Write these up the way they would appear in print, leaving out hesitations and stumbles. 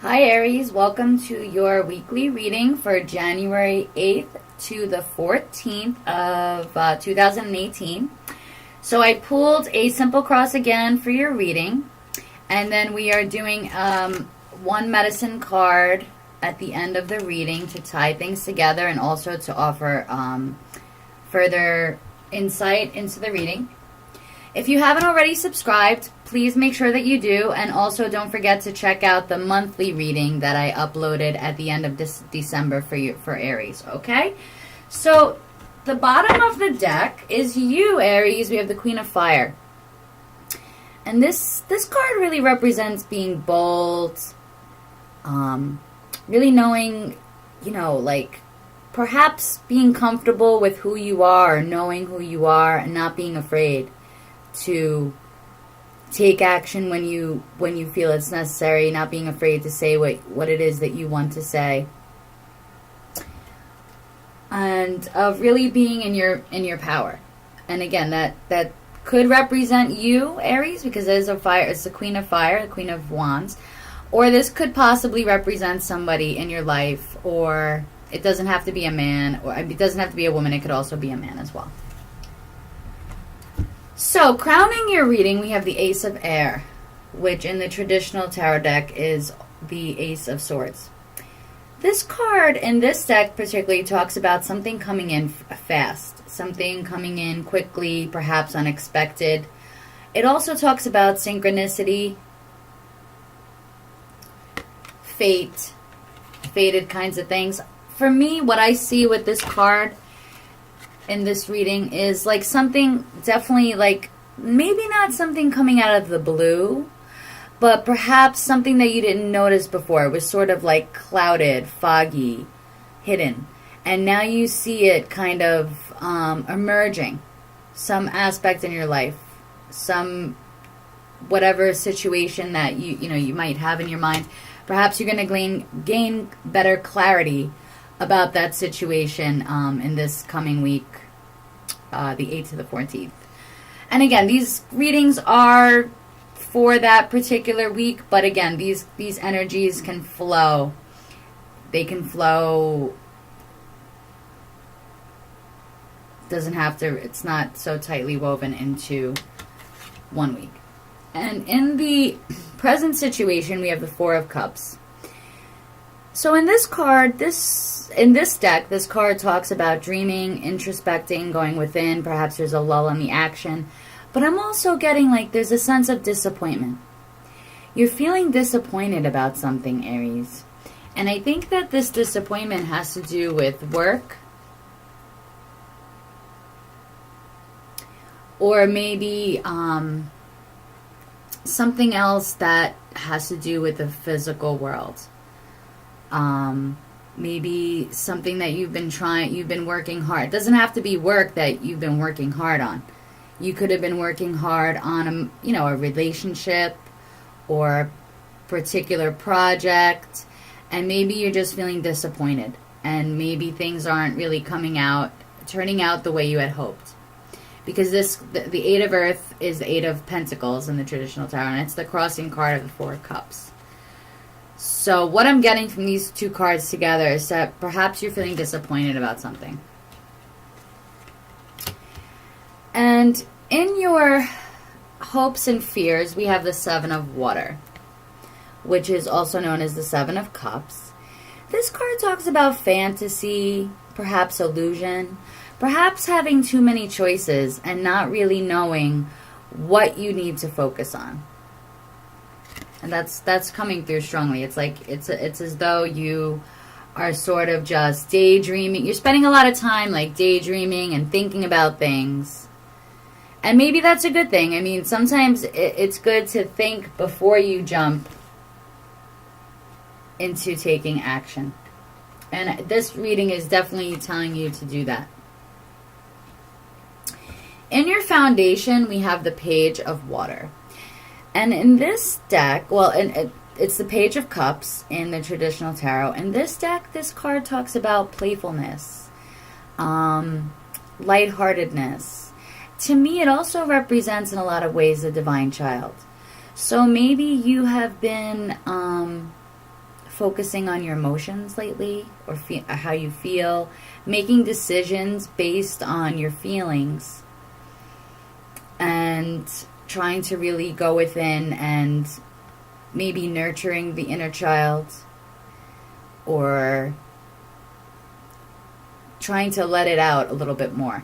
Hi Aries, welcome to your weekly reading for January 8th to the 14th of 2018. So I pulled a simple cross again for your reading, and then we are doing one medicine card at the end of the reading to tie things together and also to offer further insight into the reading. If you haven't already subscribed, please make sure that you do, and also don't forget to check out the monthly reading that I uploaded at the end of this December for Aries, okay? So the bottom of the deck is you, Aries. We have the Queen of Fire. And this card really represents being bold, really knowing, like perhaps being comfortable with who you are, or knowing who you are, and not being afraid to take action when you feel it's necessary, not being afraid to say what it is that you want to say, and of really being in your power. And again, that could represent you, Aries, because it is a fire. It's the Queen of Fire, the Queen of Wands, or this could possibly represent somebody in your life, or it doesn't have to be a man, or it doesn't have to be a woman. It could also be a man as well. So, crowning your reading, we have the Ace of Air, which in the traditional tarot deck is the Ace of Swords. This card in this deck particularly talks about something coming in fast, something coming in quickly, perhaps unexpected. It also talks about synchronicity, fate, fated kinds of things. For me, what I see with this card in this reading is like something, definitely like maybe not something coming out of the blue, but perhaps something that you didn't notice before. It was sort of like clouded, foggy, hidden, and now you see it kind of emerging, some aspect in your life, some whatever situation that you might have in your mind. Perhaps you're going to gain better clarity about that situation in this coming week, the 8th to the 14th. And again, these readings are for that particular week, but again, these energies can flow. They can flow. Doesn't have to, it's not so tightly woven into one week. And in the present situation, we have the Four of Cups. So in this card, in this deck, this card talks about dreaming, introspecting, going within. Perhaps there's a lull in the action. But I'm also getting like there's a sense of disappointment. You're feeling disappointed about something, Aries. And I think that this disappointment has to do with work. Or maybe something else that has to do with the physical world. Maybe something that you've been working hard. It doesn't have to be work that you've been working hard on. You could have been working hard on a relationship or a particular project, and maybe you're just feeling disappointed, and maybe things aren't really turning out the way you had hoped. Because the Eight of Earth is the Eight of Pentacles in the traditional tarot, and it's the crossing card of the Four of Cups. So what I'm getting from these two cards together is that perhaps you're feeling disappointed about something. And in your hopes and fears, we have the Seven of Water, which is also known as the Seven of Cups. This card talks about fantasy, perhaps illusion, perhaps having too many choices and not really knowing what you need to focus on. And that's coming through strongly. It's like it's as though you are sort of just daydreaming. You're spending a lot of time like daydreaming and thinking about things. And maybe that's a good thing. I mean, sometimes it's good to think before you jump into taking action. And this reading is definitely telling you to do that. In your foundation, we have the Page of Water. And in this deck, it's the Page of Cups in the traditional tarot. In this deck, this card talks about playfulness, lightheartedness. To me, it also represents in a lot of ways the divine child. So maybe you have been focusing on your emotions lately, or how you feel, making decisions based on your feelings, and trying to really go within and maybe nurturing the inner child, or trying to let it out a little bit more.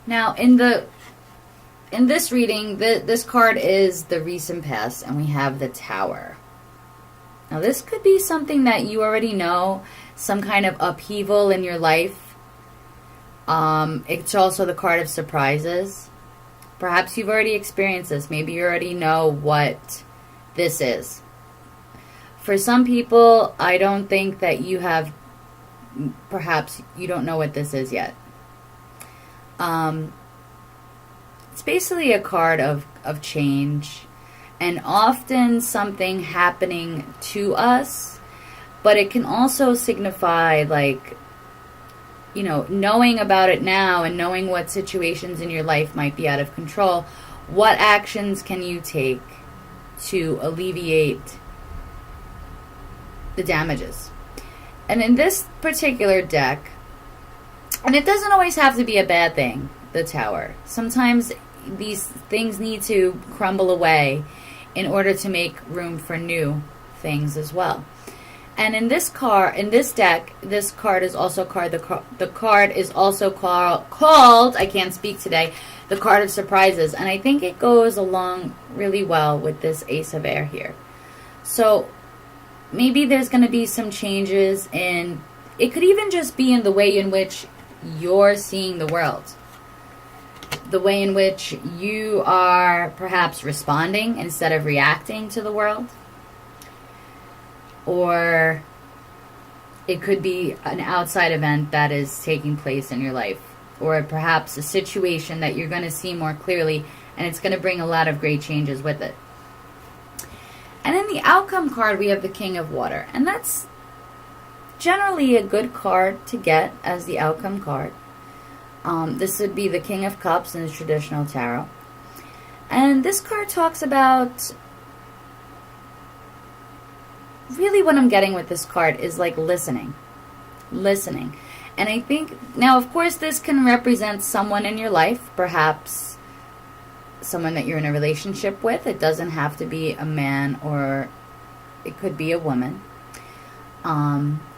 Now, in this reading, this card is the recent past, and we have the Tower. Now, this could be something that you already know, some kind of upheaval in your life. It's also the card of surprises. Perhaps you've already experienced this. Maybe you already know what this is. For some people, I don't think that you have, perhaps you don't know what this is yet. It's basically a card of change, and often something happening to us, but it can also signify, like, you know, knowing about it now and knowing what situations in your life might be out of control. What actions can you take to alleviate the damages? And in this particular deck, and it doesn't always have to be a bad thing, the Tower. Sometimes these things need to crumble away in order to make room for new things as well. And in this deck, this card is also the card is also called, I can't speak today, the card of surprises. And I think it goes along really well with this Ace of Air here. So maybe there's going to be some changes in, it could even just be in the way in which you're seeing the world. The way in which you are perhaps responding instead of reacting to the world. Or it could be an outside event that is taking place in your life. Or perhaps a situation that you're going to see more clearly, and it's going to bring a lot of great changes with it. And in the outcome card, we have the King of Water. And that's generally a good card to get as the outcome card. This would be the King of Cups in the traditional tarot. And this card talks about, really what I'm getting with this card is like listening. Listening. And I think, now of course this can represent someone in your life, perhaps someone that you're in a relationship with. It doesn't have to be a man, or it could be a woman.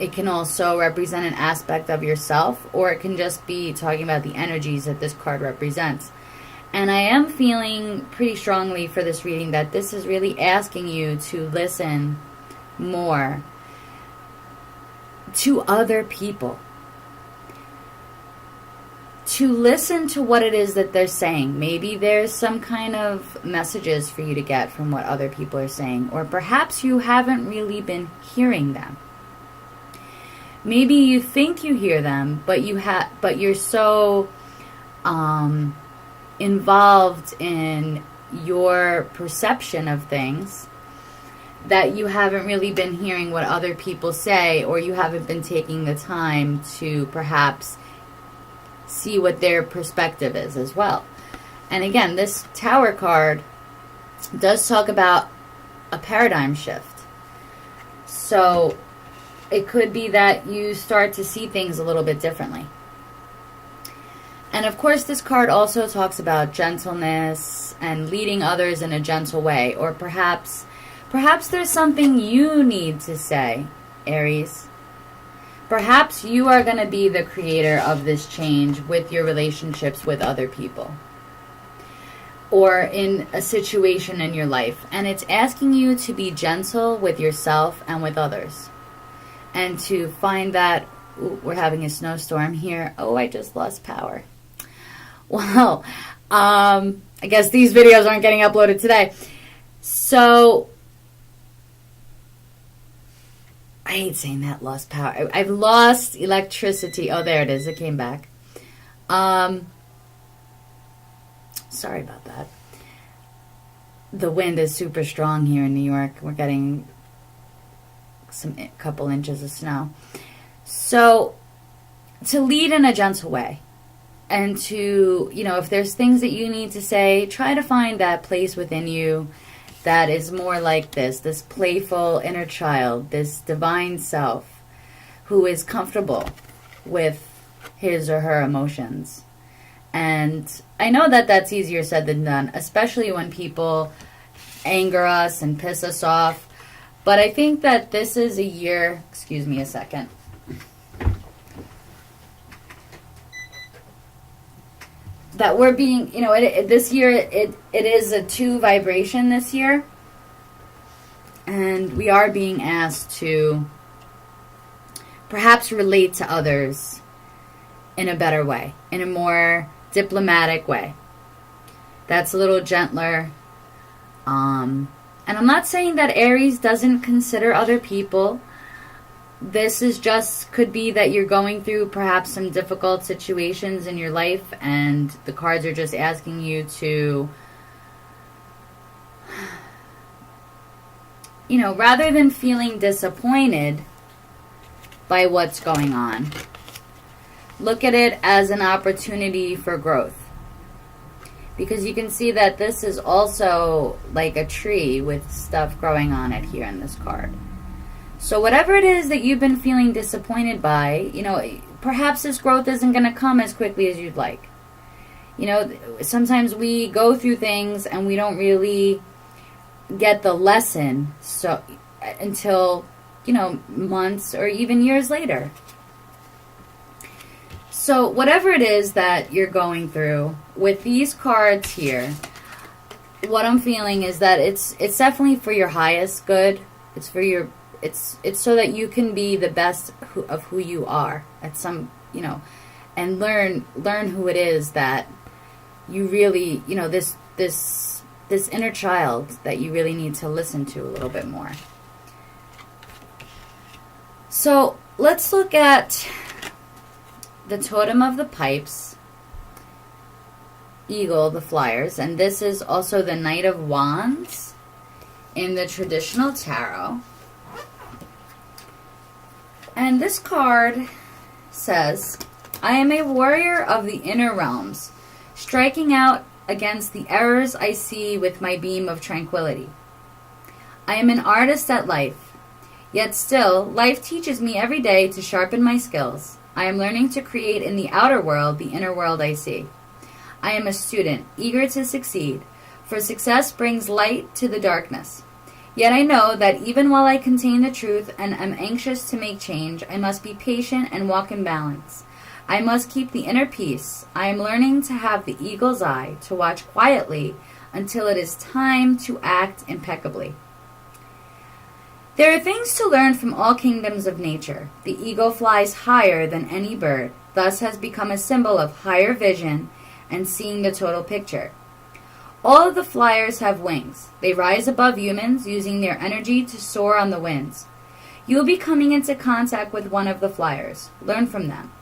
It can also represent an aspect of yourself, or it can just be talking about the energies that this card represents. And I am feeling pretty strongly for this reading that this is really asking you to listen more to other people. To listen to what it is that they're saying. Maybe there's some kind of messages for you to get from what other people are saying, or perhaps you haven't really been hearing them. Maybe you think you hear them, but you're so involved in your perception of things that you haven't really been hearing what other people say, or you haven't been taking the time to perhaps see what their perspective is as well. And again, this Tower card does talk about a paradigm shift. So it could be that you start to see things a little bit differently. And of course, this card also talks about gentleness and leading others in a gentle way. Or perhaps there's something you need to say, Aries. Perhaps you are going to be the creator of this change with your relationships with other people, or in a situation in your life. And it's asking you to be gentle with yourself and with others. And to find that, we're having a snowstorm here. Oh, I just lost power. Well, I guess these videos aren't getting uploaded today. So, I hate saying that, lost power. I've lost electricity. Oh, there it is. It came back. Sorry about that. The wind is super strong here in New York. We're getting a couple inches of snow. So, to lead in a gentle way. And to, if there's things that you need to say, try to find that place within you that is more like this playful inner child, this divine self who is comfortable with his or her emotions. And I know that that's easier said than done, especially when people anger us and piss us off. But I think that this is a year, excuse me a second. That we're being, this year, it is a 2 vibration this year. And we are being asked to perhaps relate to others in a better way, in a more diplomatic way. That's a little gentler. And I'm not saying that Aries doesn't consider other people. This is just, could be that you're going through perhaps some difficult situations in your life, and the cards are just asking you to, rather than feeling disappointed by what's going on, look at it as an opportunity for growth. Because you can see that this is also like a tree with stuff growing on it here in this card. So whatever it is that you've been feeling disappointed by, perhaps this growth isn't going to come as quickly as you'd like. Sometimes we go through things and we don't really get the lesson until, months or even years later. So whatever it is that you're going through, with these cards here, what I'm feeling is that it's definitely for your highest good. It's for your, it's so that you can be the best of who you are at some, and learn who it is that you really, this inner child that you really need to listen to a little bit more. So let's look at the totem of the pipes, eagle, the flyers, and this is also the Knight of Wands in the traditional tarot. And this card says, I am a warrior of the inner realms, striking out against the errors I see with my beam of tranquility. I am an artist at life, yet still, life teaches me every day to sharpen my skills. I am learning to create in the outer world the inner world I see. I am a student, eager to succeed, for success brings light to the darkness. Yet I know that even while I contain the truth and am anxious to make change, I must be patient and walk in balance. I must keep the inner peace. I am learning to have the eagle's eye, to watch quietly until it is time to act impeccably. There are things to learn from all kingdoms of nature. The eagle flies higher than any bird, thus has become a symbol of higher vision and seeing the total picture. All of the flyers have wings. They rise above humans, using their energy to soar on the winds. You will be coming into contact with one of the flyers. Learn from them.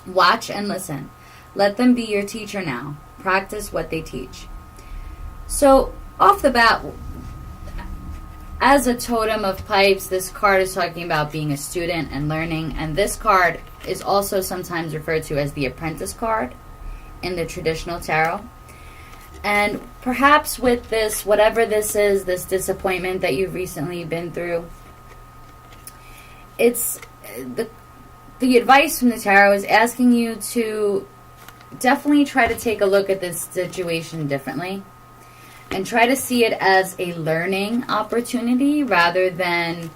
Watch and listen. Let them be your teacher now. Practice what they teach. So, off the bat, as a totem of pipes, this card is talking about being a student and learning. And this card is also sometimes referred to as the apprentice card in the traditional tarot. And perhaps with this, whatever this is, this disappointment that you've recently been through, it's the advice from the tarot is asking you to definitely try to take a look at this situation differently and try to see it as a learning opportunity rather than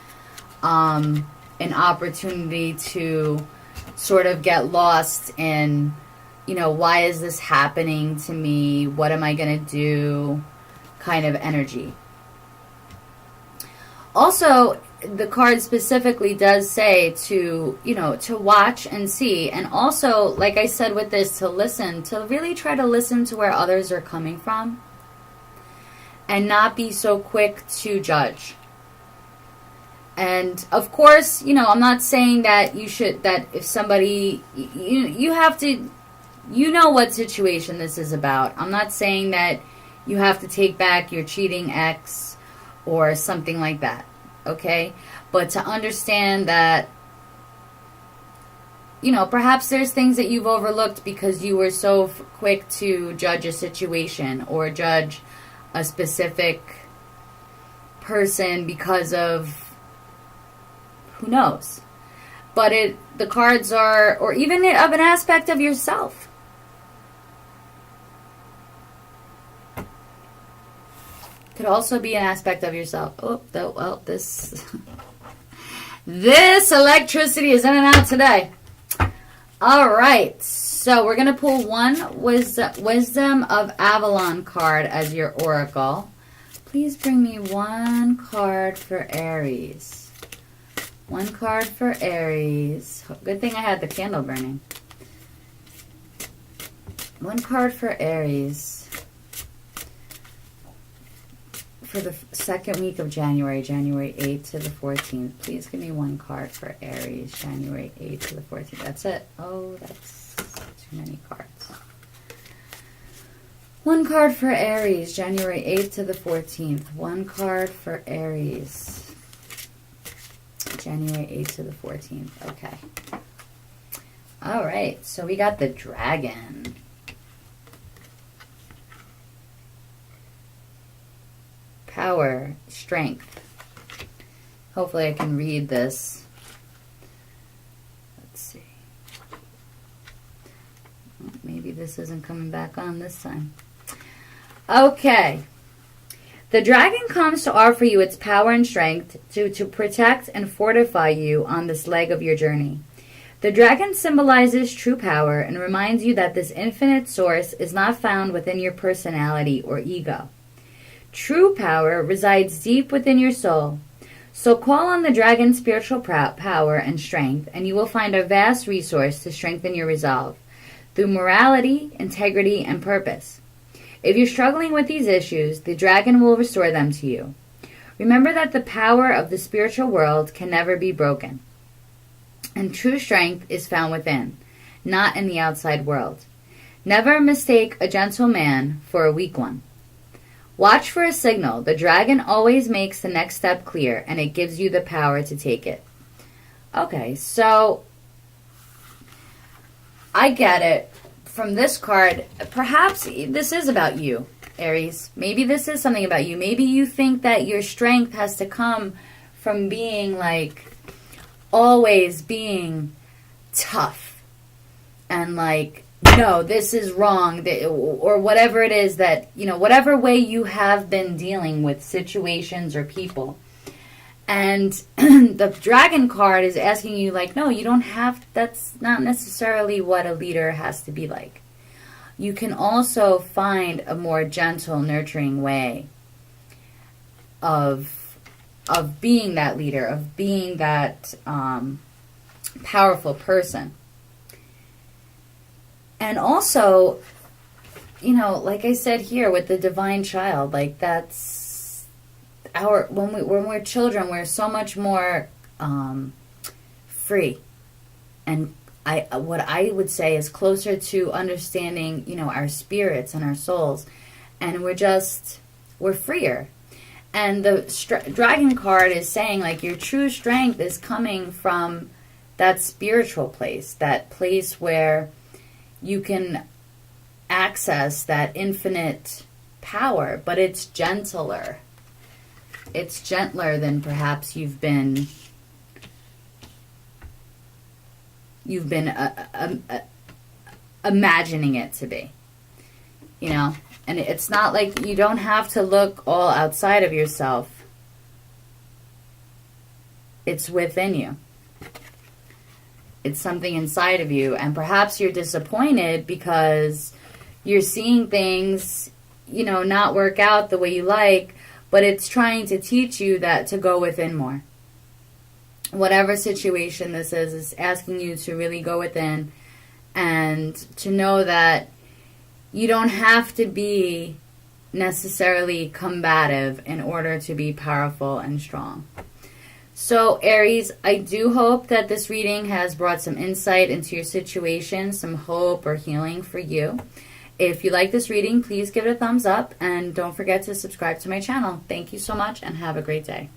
an opportunity to sort of get lost in, why is this happening to me? What am I going to do? Kind of energy. Also, the card specifically does say to watch and see. And also, like I said with this, to listen, to really try to listen to where others are coming from. And not be so quick to judge. And of course, I'm not saying that that if somebody, you have to, what situation this is about. I'm not saying that you have to take back your cheating ex or something like that. Okay? But to understand that, perhaps there's things that you've overlooked because you were so quick to judge a situation or judge a specific person because of who knows. But the cards are, or even of an aspect of yourself. Could also be an aspect of yourself. Oh, well, this electricity is in and out today. All right, so we're going to pull one Wisdom of Avalon card as your oracle. Please bring me one card for Aries. One card for Aries. Good thing I had the candle burning. One card for Aries. For the second week of January, January 8th to the 14th. Please give me one card for Aries, January 8th to the 14th. That's it. Oh, that's too many cards. One card for Aries, January 8th to the 14th. One card for Aries, January 8th to the 14th. Okay. All right, so we got the Dragon. Power, strength. Hopefully I can read this. Let's see. Maybe this isn't coming back on this time. Okay. The dragon comes to offer you its power and strength to protect and fortify you on this leg of your journey. The dragon symbolizes true power and reminds you that this infinite source is not found within your personality or ego. True power resides deep within your soul. So call on the dragon's spiritual power and strength, and you will find a vast resource to strengthen your resolve through morality, integrity, and purpose. If you're struggling with these issues, the dragon will restore them to you. Remember that the power of the spiritual world can never be broken, and true strength is found within, not in the outside world. Never mistake a gentle man for a weak one. Watch for a signal. The dragon always makes the next step clear, and it gives you the power to take it. Okay, so I get it from this card. Perhaps this is about you, Aries. Maybe this is something about you. Maybe you think that your strength has to come from being like always being tough and like, no, this is wrong, or whatever it is that, you know, whatever way you have been dealing with situations or people. And the dragon card is asking you, like, no, you don't have, that's not necessarily what a leader has to be like. You can also find a more gentle, nurturing way of being that leader, of being that powerful person. And also, you know, like I said here with the divine child, like that's when we're children, we're so much more free. And what I would say is closer to understanding, you know, our spirits and our souls. And we're freer. And the dragon card is saying, like, your true strength is coming from that spiritual place, that place where you can access that infinite power, but it's gentler. It's gentler than perhaps you've been imagining it to be, you know. And it's not like you don't have to look all outside of yourself. It's within you. It's something inside of you. And perhaps you're disappointed because you're seeing things, you know, not work out the way you like, but it's trying to teach you that to go within more. Whatever situation this is asking you to really go within and to know that you don't have to be necessarily combative in order to be powerful and strong. So, Aries, I do hope that this reading has brought some insight into your situation, some hope or healing for you. If you like this reading, please give it a thumbs up and don't forget to subscribe to my channel. Thank you so much and have a great day.